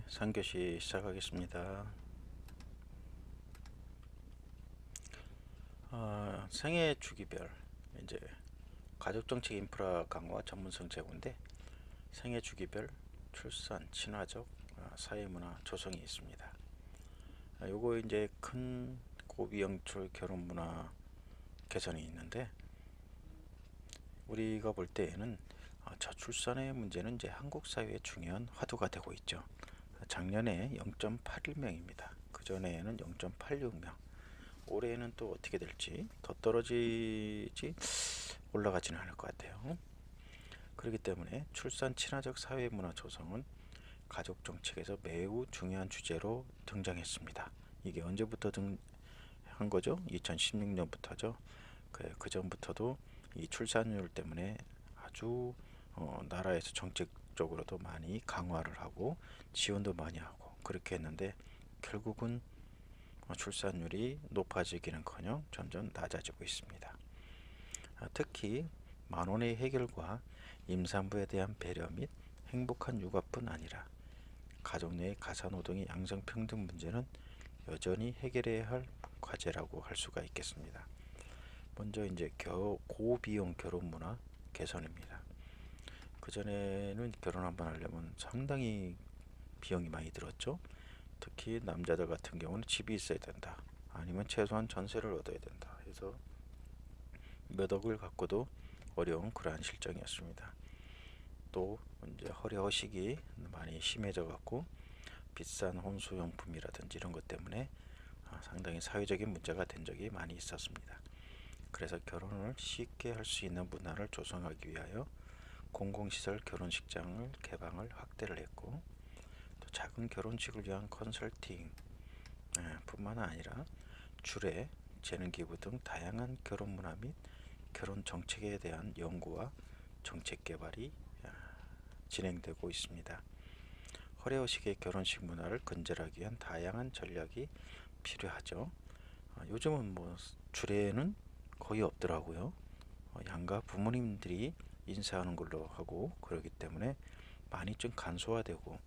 네, 3교시 시작하겠습니다. 생애 주기별 이제 가족정책 인프라 강화 전문성 제고인데 생애 주기별 출산, 친화적, 사회문화 조성이 있습니다. 요거 이제 큰 고비영출 결혼문화 개선이 있는데 우리가 볼 때에는 저출산의 문제는 이제 한국 사회의 중요한 화두가 되고 있죠. 작년에 0.81명입니다. 그 전에는 0.86명. 올해는 또 어떻게 될지 더 떨어지지 올라가지는 않을 것 같아요. 그렇기 때문에 출산 친화적 사회 문화 조성은 가족 정책에서 매우 중요한 주제로 등장했습니다. 이게 언제부터 한 거죠? 2016년부터죠. 그 전부터도 이 출산율 때문에 아주 나라에서 정책적으로도 많이 강화를 하고 지원도 많이 하고 그렇게 했는데 결국은 출산율이 높아지기는커녕 점점 낮아지고 있습니다. 특히 만원의 해결과 임산부에 대한 배려 및 행복한 육아뿐 아니라 가족 내의 가사노동의 양성평등 문제는 여전히 해결해야 할 과제라고 할 수가 있겠습니다. 먼저 이제 고비용 결혼 문화 개선입니다. 그전에는 결혼 한번 하려면 상당히 비용이 많이 들었죠. 특히 남자들 같은 경우는 집이 있어야 된다. 아니면 최소한 전세를 얻어야 된다. 해서 몇 억을 갖고도 어려운 그러한 실정이었습니다. 또 이제 허리 허식이 많이 심해져 갖고 비싼 혼수용품이라든지 이런 것 때문에 상당히 사회적인 문제가 된 적이 많이 있었습니다. 그래서 결혼을 쉽게 할 수 있는 문화를 조성하기 위하여 공공시설 결혼식장을 개방을 확대를 했고 또 작은 결혼식을 위한 컨설팅 뿐만 아니라 주례, 재능기부 등 다양한 결혼 문화 및 결혼 정책에 대한 연구와 정책 개발이 진행되고 있습니다. 허례허식의 결혼식 문화를 근절하기 위한 다양한 전략이 필요하죠. 요즘은 뭐 주례는 거의 없더라고요. 양가 부모님들이 인사하는 걸로 하고 그러기 때문에 많이 좀 간소화되고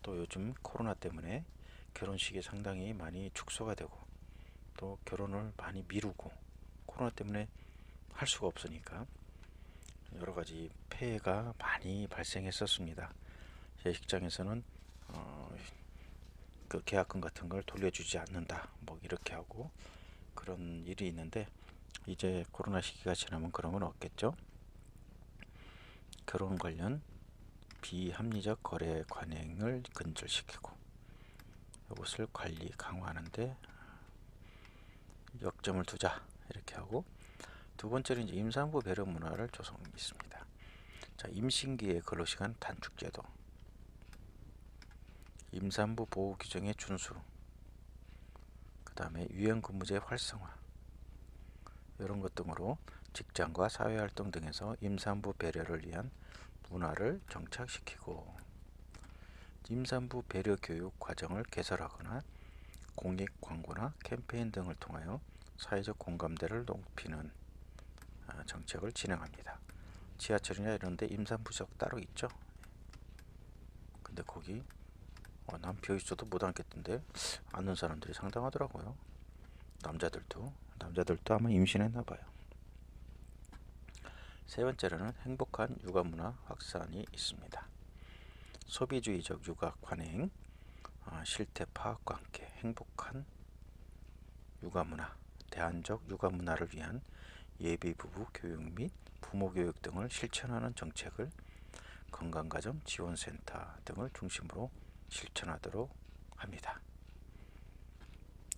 또 요즘 코로나 때문에 결혼식이 상당히 많이 축소가 되고 또 결혼을 많이 미루고 코로나 때문에 할 수가 없으니까 여러 가지 폐해가 많이 발생했었습니다. 예식장에서는 그 계약금 같은 걸 돌려주지 않는다 뭐 이렇게 하고 그런 일이 있는데 이제 코로나 시기가 지나면 그런 건 없겠죠. 결혼 관련 비합리적 거래 관행을 근절시키고 이것을 관리 강화하는데 역점을 두자 이렇게 하고 두 번째는 이제 임산부 배려 문화를 조성이 있습니다. 자, 임신기의 근로시간 단축제도, 임산부 보호 규정의 준수, 그 다음에 유연근무제 활성화 이런 것 등으로 직장과 사회활동 등에서 임산부 배려를 위한 문화를 정착시키고 임산부 배려 교육 과정을 개설하거나 공익 광고나 캠페인 등을 통하여 사회적 공감대를 높이는 정책을 진행합니다. 지하철이나 이런 데 임산부석 따로 있죠. 근데 거기 난 비어있어도 못 앉겠던데 앉는 사람들이 상당하더라고요. 남자들도 아마 임신했나봐요. 세 번째로는 행복한 육아 문화 확산이 있습니다. 소비주의적 육아 관행, 실태 파악과 함께 행복한 육아 문화, 대안적 육아 문화를 위한 예비 부부 교육 및 부모 교육 등을 실천하는 정책을 건강가정 지원센터 등을 중심으로 실천하도록 합니다.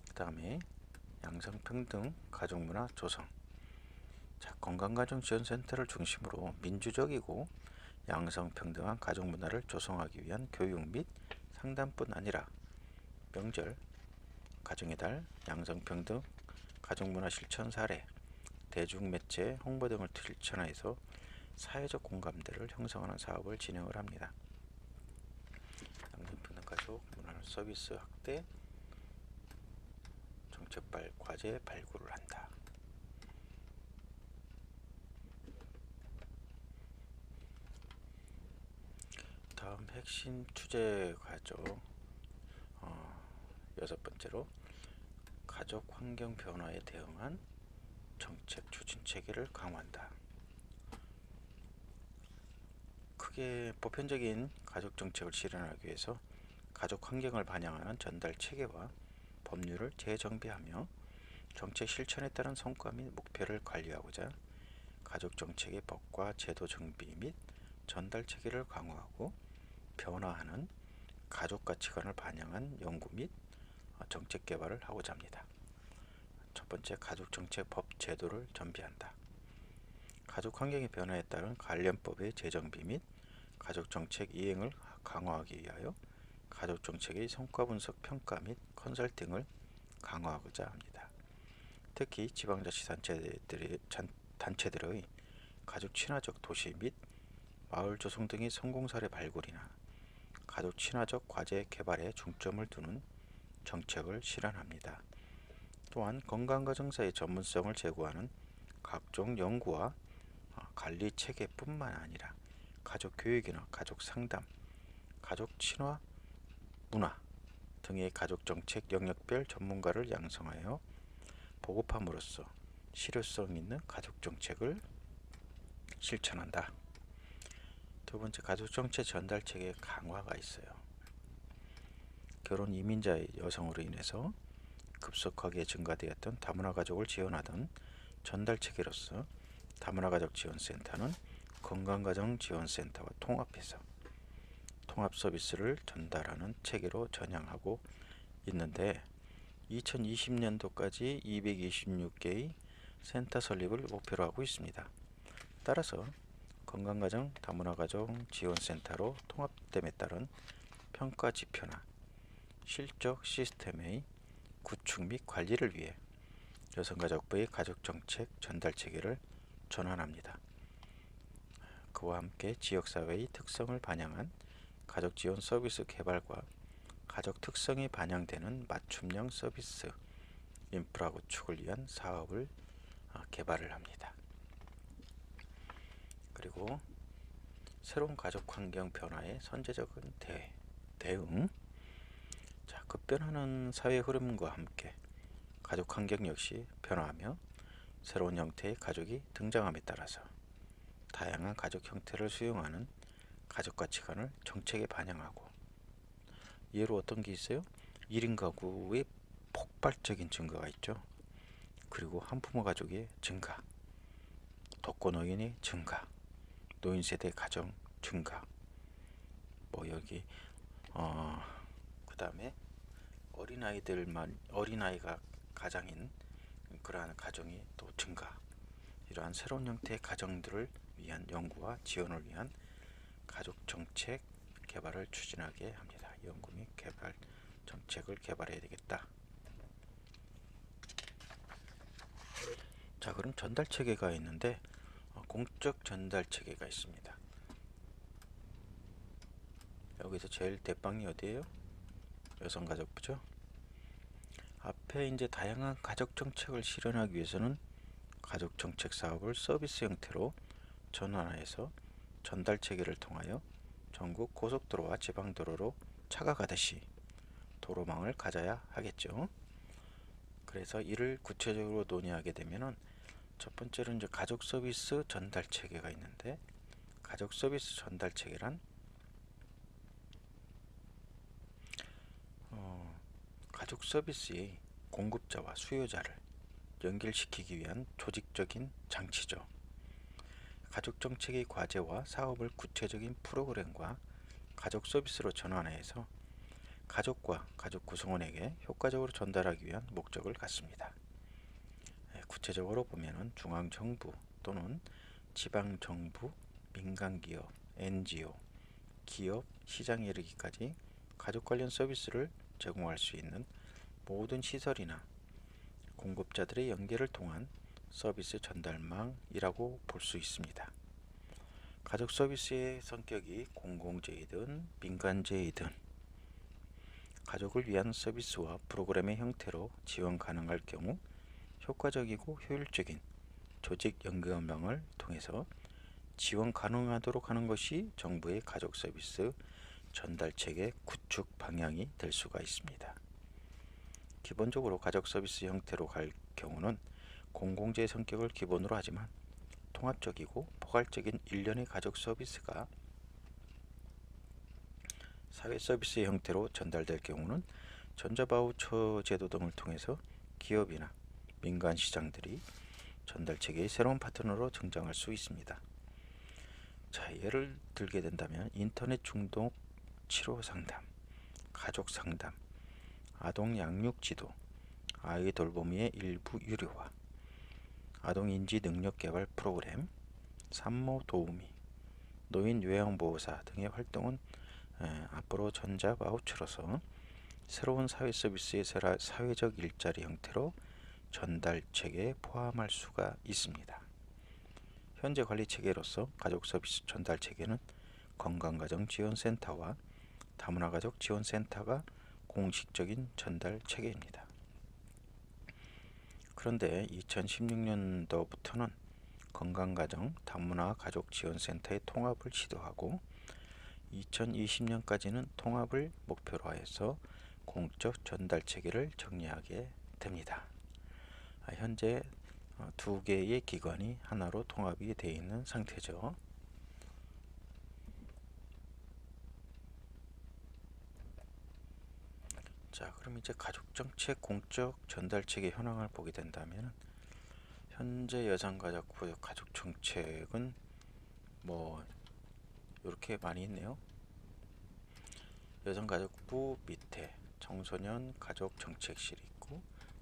그 다음에 양성평등 가족문화 조성. 자, 건강가정지원센터를 중심으로 민주적이고 양성평등한 가족문화를 조성하기 위한 교육 및 상담뿐 아니라 명절, 가정의 달, 양성평등 가족문화 실천 사례, 대중매체 홍보 등을 실천해서 사회적 공감대를 형성하는 사업을 진행을 합니다. 양성평등 가족 문화 서비스 확대, 정책 과제 발굴을 한다. 다음 핵심 주제 과죠. 여섯 번째로 가족 환경 변화에 대응한 정책 추진 체계를 강화한다. 크게 보편적인 가족 정책을 실현하기 위해서 가족 환경을 반영하는 전달 체계와 법률을 재정비하며 정책 실천에 따른 성과 및 목표를 관리하고자 가족 정책의 법과 제도 정비 및 전달 체계를 강화하고 변화하는 가족 가치관을 반영한 연구 및 정책 개발을 하고자 합니다. 첫 번째, 가족 정책 법 제도를 정비한다. 가족 환경의 변화에 따른 관련법의 재정비 및 가족 정책 이행을 강화하기 위하여 가족 정책의 성과 분석 평가 및 컨설팅을 강화하고자 합니다. 특히 지방자치단체들의 가족 친화적 도시 및 마을 조성 등의 성공 사례 발굴이나 가족 친화적 과제 개발에 중점을 두는 정책을 실현합니다. 또한 건강가정사의 전문성을 제고하는 각종 연구와 관리 체계뿐만 아니라 가족 교육이나 가족 상담, 가족 친화 문화 등의 가족 정책 영역별 전문가를 양성하여 보급함으로써 실효성 있는 가족 정책을 실천한다. 두 번째, 가족 정책 전달 체계 강화가 있어요. 결혼 이민자의 여성으로 인해서 급속하게 증가되었던 다문화 가족을 지원하던 전달 체계로서 다문화 가족 지원센터는 건강가정 지원센터와 통합해서 통합 서비스를 전달하는 체계로 전향하고 있는데 2020년도까지 226개의 센터 설립을 목표로 하고 있습니다. 따라서 건강가정 다문화가정 지원센터로 통합됨에 따른 평가 지표나 실적 시스템의 구축 및 관리를 위해 여성가족부의 가족정책 전달체계를 전환합니다. 그와 함께 지역사회의 특성을 반영한 가족지원 서비스 개발과 가족 특성이 반영되는 맞춤형 서비스 인프라 구축을 위한 사업을 개발을 합니다. 그리고 새로운 가족 환경 변화에 선제적인 대응. 급변하는 사회 흐름과 함께 가족 환경 역시 변화하며 새로운 형태의 가족이 등장함에 따라서 다양한 가족 형태를 수용하는 가족 가치관을 정책에 반영하고, 예로 어떤 게 있어요? 1인 가구의 폭발적인 증가가 있죠. 그리고 한부모 가족의 증가, 독거노인의 증가, 노인 세대 가정 증가, 여기 그 다음에 어린아이가 가장인 그러한 가정이 또 증가, 이러한 새로운 형태의 가정들을 위한 연구와 지원을 위한 가족 정책 개발을 추진하게 합니다. 연구 및 개발 정책을 개발해야 되겠다. 자, 그럼 전달 체계가 있는데 공적 전달 체계가 있습니다. 여기서 제일 대빵이 어디예요? 여성가족부죠. 앞에 이제 다양한 가족 정책을 실현하기 위해서는 가족 정책 사업을 서비스 형태로 전환해서 전달 체계를 통하여 전국 고속도로와 지방도로로 차가 가듯이 도로망을 가져야 하겠죠. 그래서 이를 구체적으로 논의하게 되면은 첫 번째로 이제 가족 서비스 전달 체계가 있는데, 가족 서비스 전달 체계란 가족 서비스의 공급자와 수요자를 연결시키기 위한 조직적인 장치죠. 가족 정책의 과제와 사업을 구체적인 프로그램과 가족 서비스로 전환해서 가족과 가족 구성원에게 효과적으로 전달하기 위한 목적을 갖습니다. 구체적으로 보면은 중앙정부 또는 지방정부, 민간기업, NGO, 기업, 시장에 이르기까지 가족 관련 서비스를 제공할 수 있는 모든 시설이나 공급자들의 연계를 통한 서비스 전달망이라고 볼 수 있습니다. 가족 서비스의 성격이 공공재이든 민간재이든 가족을 위한 서비스와 프로그램의 형태로 지원 가능할 경우 효과적이고 효율적인 조직 연계망을 통해서 지원 가능하도록 하는 것이 정부의 가족 서비스 전달체계 구축 방향이 될 수가 있습니다. 기본적으로 가족 서비스 형태로 갈 경우는 공공재 성격을 기본으로 하지만 통합적이고 포괄적인 일련의 가족 서비스가 사회 서비스 형태로 전달될 경우는 전자바우처 제도 등을 통해서 기업이나 민간 시장들이 전달체계의 새로운 파트너로 등장할 수 있습니다. 자, 예를 들게 된다면 인터넷 중독 치료 상담, 가족 상담, 아동 양육 지도, 아이 돌보미의 일부 유료화, 아동 인지 능력 개발 프로그램, 산모 도우미, 노인 요양보호사 등의 활동은 앞으로 전자바우처로서 새로운 사회 서비스의 사회적 일자리 형태로 전달체계에 포함할 수가 있습니다. 현재 관리체계로서 가족 서비스 전달체계는 건강가정지원센터와 다문화가족지원센터가 공식적인 전달체계입니다. 그런데 2016년도부터는 건강가정 다문화가족지원센터의 통합을 시도하고 2020년까지는 통합을 목표로 하여서 공적 전달체계를 정리하게 됩니다. 현재 두 개의 기관이 하나로 통합이 되어 있는 상태죠. 자, 그럼 이제 가족정책 공적 전달체계 현황을 보게 된다면 현재 여성가족부 가족정책은 뭐 이렇게 많이 있네요. 여성가족부 밑에 청소년 가족정책실이 있고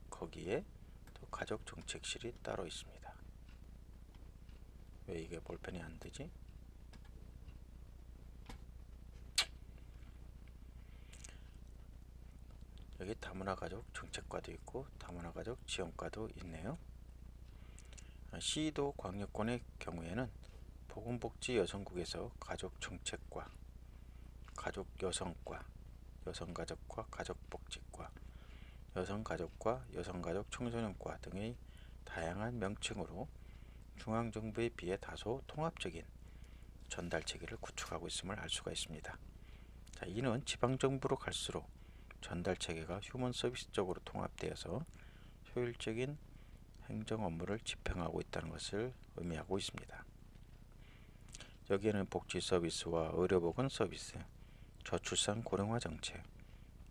거기에 또 가족정책실이 따로 있습니다. 왜 이게 볼펜이 안 되지? 여기 다문화가족 정책과도 있고 다문화가족 지원과도 있네요. 시도 광역권의 경우에는 보건복지여성국에서 가족정책과, 가족여성과, 여성가족과 가족복지과, 여성가족과 여성가족 청소년과 등의 다양한 명칭으로 중앙정부에 비해 다소 통합적인 전달체계를 구축하고 있음을 알 수가 있습니다. 자, 이는 지방정부로 갈수록 전달체계가 휴먼 서비스적으로 통합되어서 효율적인 행정 업무를 집행하고 있다는 것을 의미하고 있습니다. 여기에는 복지 서비스와 의료보건 서비스, 저출산 고령화 정책,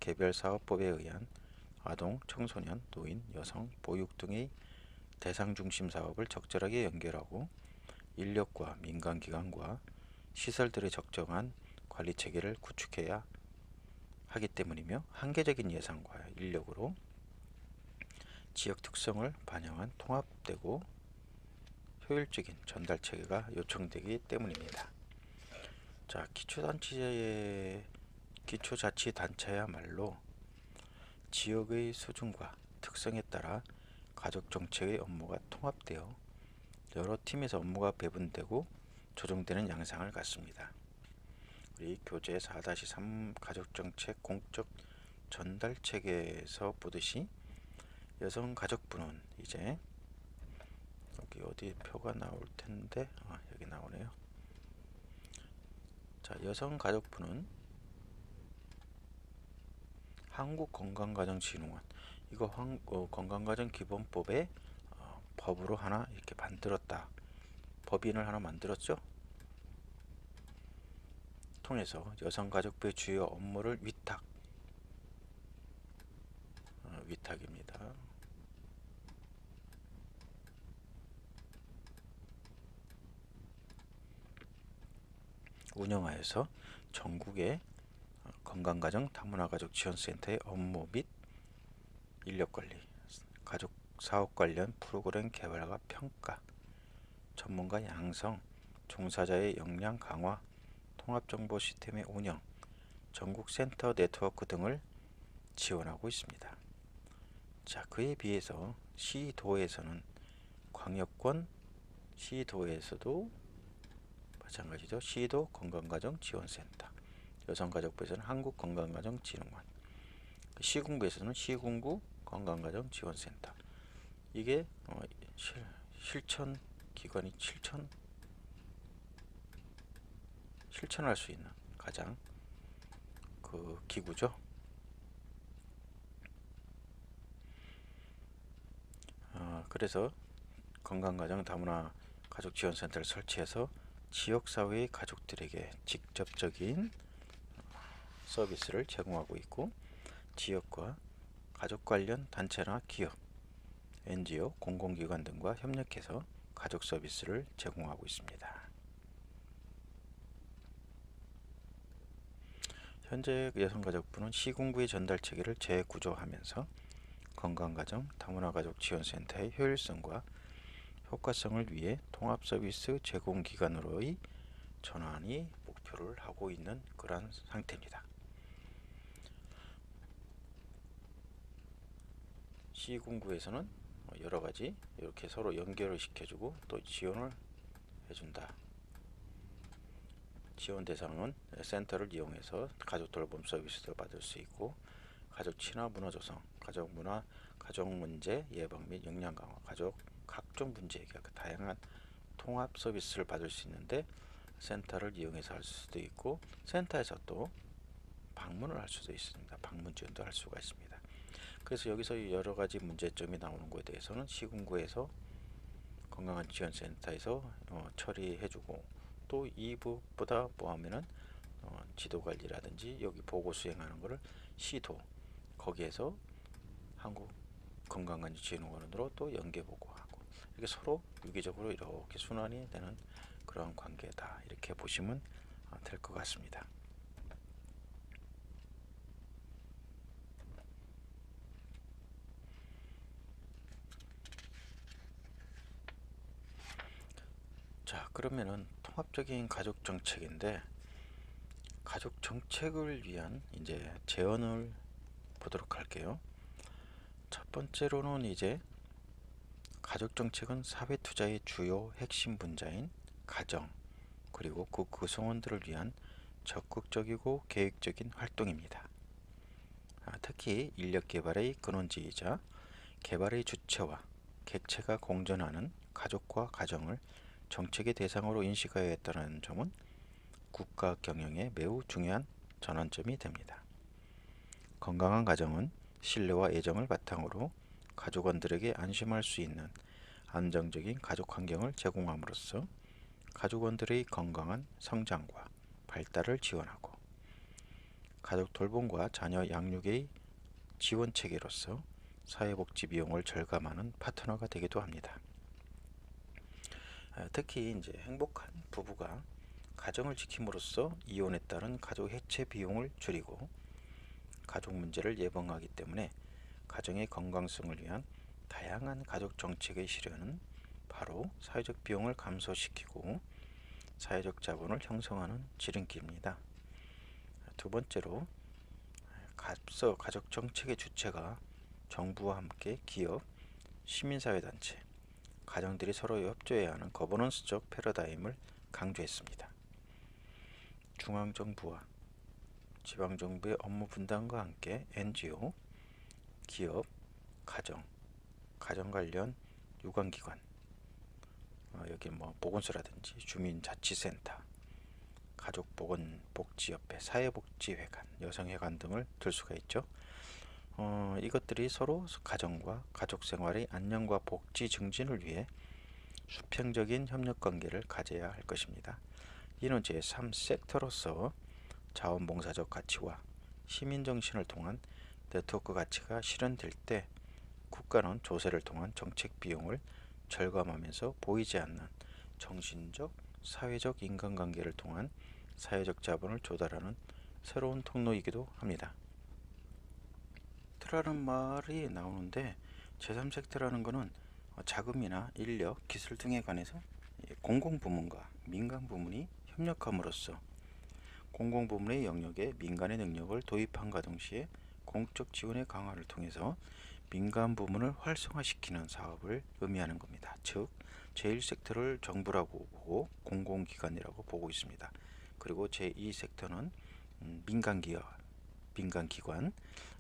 개별사업법에 의한 아동, 청소년, 노인, 여성, 보육 등의 대상 중심 사업을 적절하게 연결하고 인력과 민간기관과 시설들의 적정한 관리체계를 구축해야 하기 때문이며 한계적인 예산과 인력으로 지역 특성을 반영한 통합되고 효율적인 전달체계가 요청되기 때문입니다. 자, 기초자치단체야말로 지역의 수준과 특성에 따라 가족정책의 업무가 통합되어 여러 팀에서 업무가 배분되고 조정되는 양상을 갖습니다. 우리 교재 4-3 가족정책 공적 전달체계에서 보듯이 여성가족부는 이제 여기 어디 표가 나올 텐데 여기 나오네요. 자, 여성가족부는 한국건강가정진흥원 이거 건강가정기본법에 법으로 하나 이렇게 만들었다. 법인을 하나 만들었죠. 통해서 여성가족부의 주요 업무를 위탁입니다. 운영하여서 전국의 건강가정 다문화가족 지원센터의 업무 및 인력관리, 가족 사업 관련 프로그램 개발과 평가, 전문가 양성, 종사자의 역량 강화, 통합정보 시스템의 운영, 전국 센터 네트워크 등을 지원하고 있습니다. 자, 그에 비해서 시도에서는 광역권 시도에서도 마찬가지죠. 시도 건강가정 지원센터, 여성가족부에서는 한국건강가정진흥원, 시군구에서는 시군구 건강가정 지원센터. 이게 실천 기관이 실천할 수 있는 가장 그 기구죠. 그래서 건강가정 다문화 가족지원센터를 설치해서 지역사회의 가족들에게 직접적인 서비스를 제공하고 있고, 지역과 가족 관련 단체나 기업, NGO, 공공기관 등과 협력해서 가족 서비스를 제공하고 있습니다. 현재 여성가족부는 시군구의 전달체계를 재구조하면서 건강가정 다문화가족지원센터의 효율성과 효과성을 위해 통합서비스 제공기관으로의 전환이 목표를 하고 있는 그러한 상태입니다. 시군구에서는 여러가지 이렇게 서로 연결을 시켜주고 또 지원을 해준다. 지원 대상은 센터를 이용해서 가족 돌봄 서비스를 받을 수 있고, 가족 친화 문화 조성, 가족 문화, 가족 문제 예방 및 역량 강화, 가족 각종 문제 해결, 다양한 통합 서비스를 받을 수 있는데, 센터를 이용해서 할 수도 있고 센터에서 또 방문을 할 수도 있습니다. 방문 지원도 할 수가 있습니다. 그래서 여기서 여러 가지 문제점이 나오는 것에 대해서는 시군구에서 건강한 지원센터에서 처리해주고, 또 이부보다 뭐하면은 지도관리라든지 여기 보고 수행하는 것을 시도 거기에서 한국건강관리진흥원으로 또 연계보고하고, 이렇게 서로 유기적으로 이렇게 순환이 되는 그런 관계다, 이렇게 보시면 될 것 같습니다. 자, 그러면은 통합적인 가족 정책인데, 가족 정책을 위한 이제 제언을 보도록 할게요. 첫 번째로는 이제 가족 정책은 사회 투자의 주요 핵심 분자인 가정 그리고 그 구성원들을 위한 적극적이고 계획적인 활동입니다. 특히 인력 개발의 근원지이자 개발의 주체와 객체가 공존하는 가족과 가정을 정책의 대상으로 인식하여야 했다는 점은 국가 경영에 매우 중요한 전환점이 됩니다. 건강한 가정은 신뢰와 애정을 바탕으로 가족원들에게 안심할 수 있는 안정적인 가족 환경을 제공함으로써 가족원들의 건강한 성장과 발달을 지원하고, 가족 돌봄과 자녀 양육의 지원 체계로서 사회복지 비용을 절감하는 파트너가 되기도 합니다. 특히 이제 행복한 부부가 가정을 지킴으로써 이혼에 따른 가족 해체 비용을 줄이고 가족 문제를 예방하기 때문에 가정의 건강성을 위한 다양한 가족 정책의 실현은 바로 사회적 비용을 감소시키고 사회적 자본을 형성하는 지름길입니다. 두 번째로, 앞서 가족 정책의 주체가 정부와 함께 기업, 시민사회단체, 가정들이 서로 협조해야 하는 거버넌스적 패러다임을 강조했습니다. 중앙정부와 지방정부의 업무 분담과 함께 NGO, 기업, 가정 관련 유관기관, 여기 뭐 보건소라든지 주민자치센터, 가족보건복지협회, 사회복지회관, 여성회관 등을 들 수가 있죠. 이것들이 서로 가정과 가족생활의 안녕과 복지 증진을 위해 수평적인 협력관계를 가져야 할 것입니다. 이는 제3섹터로서 자원봉사적 가치와 시민정신을 통한 네트워크 가치가 실현될 때 국가는 조세를 통한 정책 비용을 절감하면서 보이지 않는 정신적, 사회적 인간관계를 통한 사회적 자본을 조달하는 새로운 통로이기도 합니다. 섹터라는 말이 나오는데, 제3섹터라는 것은 자금이나 인력, 기술 등에 관해서 공공부문과 민간부문이 협력함으로써 공공부문의 영역에 민간의 능력을 도입함과 동시에 공적 지원의 강화를 통해서 민간부문을 활성화시키는 사업을 의미하는 겁니다. 즉, 제1섹터를 정부라고 보고 공공기관이라고 보고 있습니다. 그리고 제2섹터는 민간기업, 민간기관,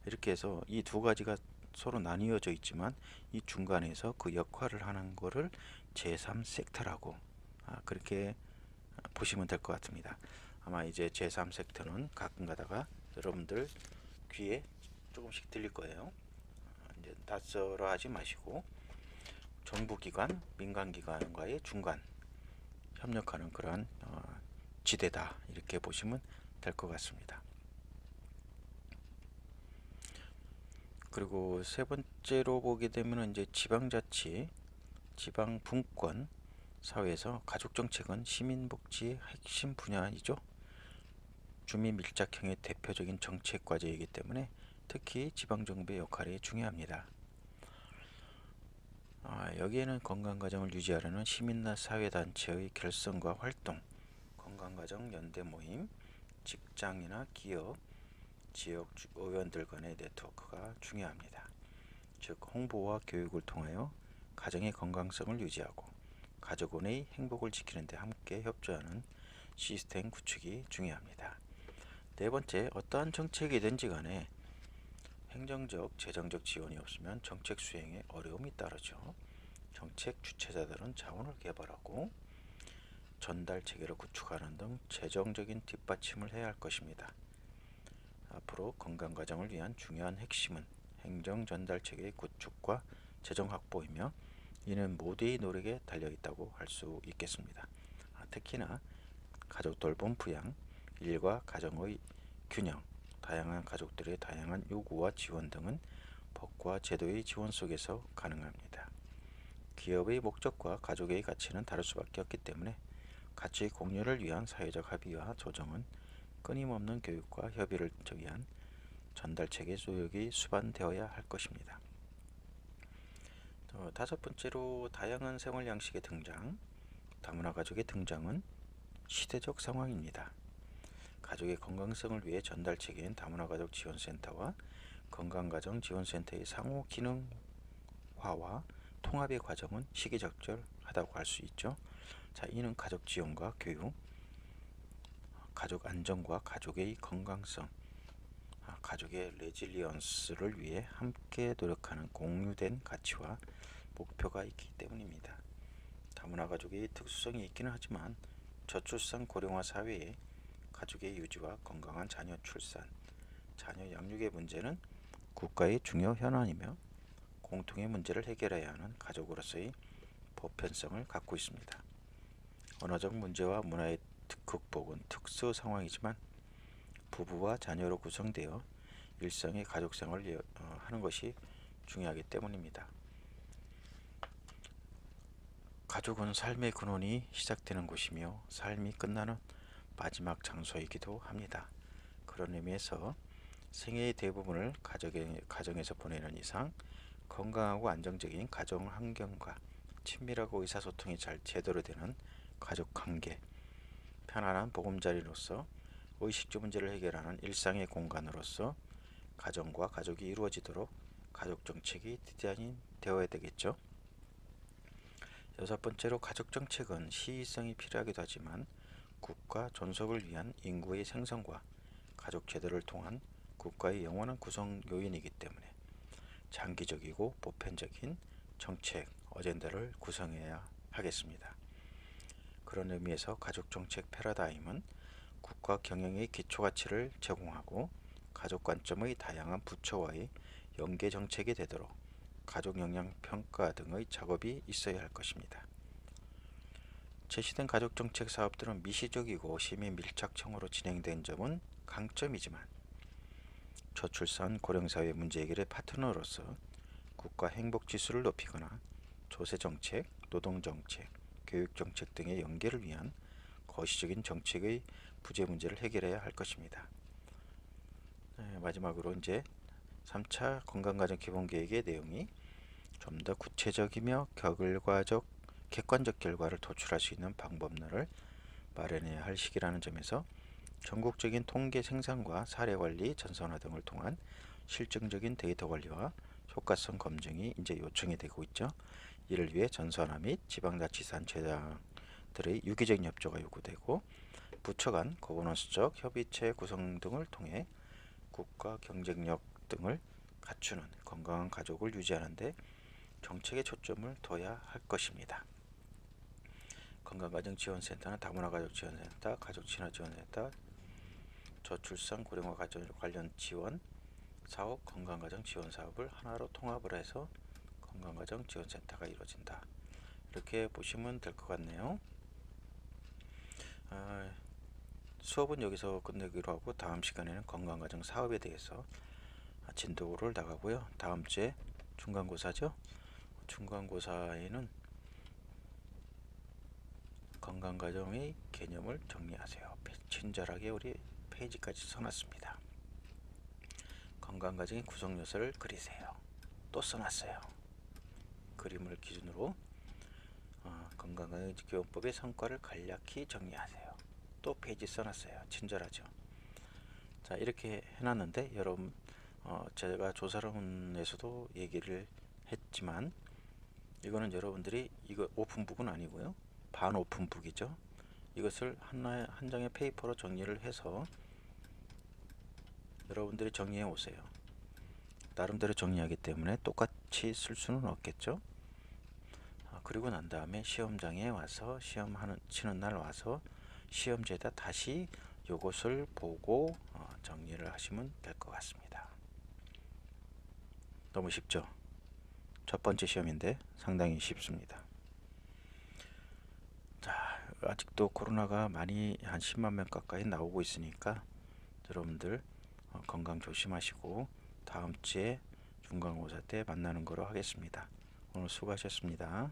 이렇게 해서 이 두 가지가 서로 나뉘어져 있지만 이 중간에서 그 역할을 하는 것을 제3섹터라고 그렇게 보시면 될 것 같습니다. 아마 이제 제3섹터는 가끔 가다가 여러분들 귀에 조금씩 들릴 거예요. 이제 낯설어 하지 마시고 정부기관, 민간기관과의 중간 협력하는 그러한 지대다 이렇게 보시면 될 것 같습니다. 그리고 세 번째로 보게 되면 이제 지방자치, 지방분권 사회에서 가족정책은 시민복지의 핵심 분야이죠. 주민밀착형의 대표적인 정책 과제이기 때문에 특히 지방정부의 역할이 중요합니다. 여기에는 건강가정을 유지하려는 시민과 사회단체의 결성과 활동, 건강가정 연대 모임, 직장이나 기업, 지역 의원들 간의 네트워크가 중요합니다. 즉 홍보와 교육을 통하여 가정의 건강성을 유지하고 가족원의 행복을 지키는 데 함께 협조하는 시스템 구축이 중요합니다. 네 번째, 어떠한 정책이든지 간에 행정적, 재정적 지원이 없으면 정책 수행에 어려움이 따르죠. 정책 주체자들은 자원을 개발하고 전달 체계를 구축하는 등 재정적인 뒷받침을 해야 할 것입니다. 앞으로 건강가정을 위한 중요한 핵심은 행정 전달 체계의 구축과 재정 확보이며 이는 모두의 노력에 달려있다고 할 수 있겠습니다. 특히나 가족 돌봄 부양, 일과 가정의 균형, 다양한 가족들의 다양한 요구와 지원 등은 법과 제도의 지원 속에서 가능합니다. 기업의 목적과 가족의 가치는 다를 수밖에 없기 때문에 가치 공유를 위한 사회적 합의와 조정은 끊임없는 교육과 협의를 위한 전달체계 조력이 수반되어야 할 것입니다. 다섯 번째로 다양한 생활 양식의 등장, 다문화 가족의 등장은 시대적 상황입니다. 가족의 건강성을 위해 전달체계인 다문화 가족 지원센터와 건강가정 지원센터의 상호 기능화와 통합의 과정은 시기적절하다고 할 수 있죠. 이는 가족 지원과 교육, 가족 안정과 가족의 건강성, 가족의 레질리언스를 위해 함께 노력하는 공유된 가치와 목표가 있기 때문입니다. 다문화 가족의 특수성이 있기는 하지만 저출산 고령화 사회에 가족의 유지와 건강한 자녀 출산, 자녀 양육의 문제는 국가의 중요 현안이며 공통의 문제를 해결해야 하는 가족으로서의 보편성을 갖고 있습니다. 언어적 문제와 문화의 극복은 특수 상황이지만 부부와 자녀로 구성되어 일상의 가족 생활을 하는 것이 중요하기 때문입니다. 가족은 삶의 근원이 시작되는 곳이며 삶이 끝나는 마지막 장소이기도 합니다. 그런 의미에서 생애의 대부분을 가정에서 보내는 이상 건강하고 안정적인 가정 환경과 친밀하고 의사소통이 제대로 되는 가족관계, 편안한 보금자리로서 의식주 문제를 해결하는 일상의 공간으로서 가정과 가족이 이루어지도록 가족정책이 디자인되어야 되겠죠. 여섯 번째로 가족정책은 시의성이 필요하기도 하지만 국가 존속을 위한 인구의 생성과 가족 제도를 통한 국가의 영원한 구성 요인이기 때문에 장기적이고 보편적인 정책 어젠다를 구성해야 하겠습니다. 그런 의미에서 가족정책 패러다임은 국가 경영의 기초가치를 제공하고 가족 관점의 다양한 부처와의 연계 정책이 되도록 가족 영향 평가 등의 작업이 있어야 할 것입니다. 제시된 가족정책 사업들은 미시적이고 시민 밀착형으로 진행된 점은 강점이지만 저출산 고령사회 문제 해결의 파트너로서 국가 행복지수를 높이거나 조세정책, 노동정책, 교육정책 등의 연계를 위한 거시적인 정책의 부재 문제를 해결해야 할 것입니다. 마지막으로 이제 3차 건강가정 기본계획의 내용이 좀 더 구체적이며 객관적 결과를 도출할 수 있는 방법론을 마련해야 할 시기라는 점에서 전국적인 통계 생산과 사례관리, 전산화 등을 통한 실증적인 데이터 관리와 효과성 검증이 이제 요청이 되고 있죠. 이를 위해 전산화 및 지방자치단체장들의 유기적인 협조가 요구되고 부처 간 거버넌스적 협의체 구성 등을 통해 국가 경쟁력 등을 갖추는 건강한 가족을 유지하는 데 정책의 초점을 둬야 할 것입니다. 건강가정지원센터는 다문화가족지원센터, 가족친화지원센터, 저출산 고령화 가정 관련 지원 사업 건강가정 지원 사업을 하나로 통합을 해서 건강가정 지원센터가 이루어진다. 이렇게 보시면 될 것 같네요. 수업은 여기서 끝내기로 하고 다음 시간에는 건강가정 사업에 대해서 진도를 나가고요. 다음 주에 중간고사죠. 중간고사에는 건강가정의 개념을 정리하세요. 친절하게 우리 페이지까지 써놨습니다. 건강가정의 구성요소를 그리세요. 또 써놨어요. 그림을 기준으로 건강가정교육법의 성과를 간략히 정리하세요. 또 페이지 써놨어요. 친절하죠. 자, 이렇게 해놨는데 여러분 제가 조사론에서도 얘기를 했지만 이거는 여러분들이 이거 오픈북은 아니고요. 반 오픈북이죠. 이것을 한 장의 페이퍼로 정리를 해서 여러분들이 정리해 오세요. 나름대로 정리하기 때문에 똑같이 쓸 수는 없겠죠. 그리고 난 다음에 시험장에 와서 치는 날 와서 시험지에다 다시 요것을 보고 정리를 하시면 될 것 같습니다. 너무 쉽죠? 첫 번째 시험인데 상당히 쉽습니다. 자, 아직도 코로나가 많이 한 10만 명 가까이 나오고 있으니까 여러분들 건강 조심하시고 다음 주에 중간고사 때 만나는 거로 하겠습니다. 오늘 수고하셨습니다.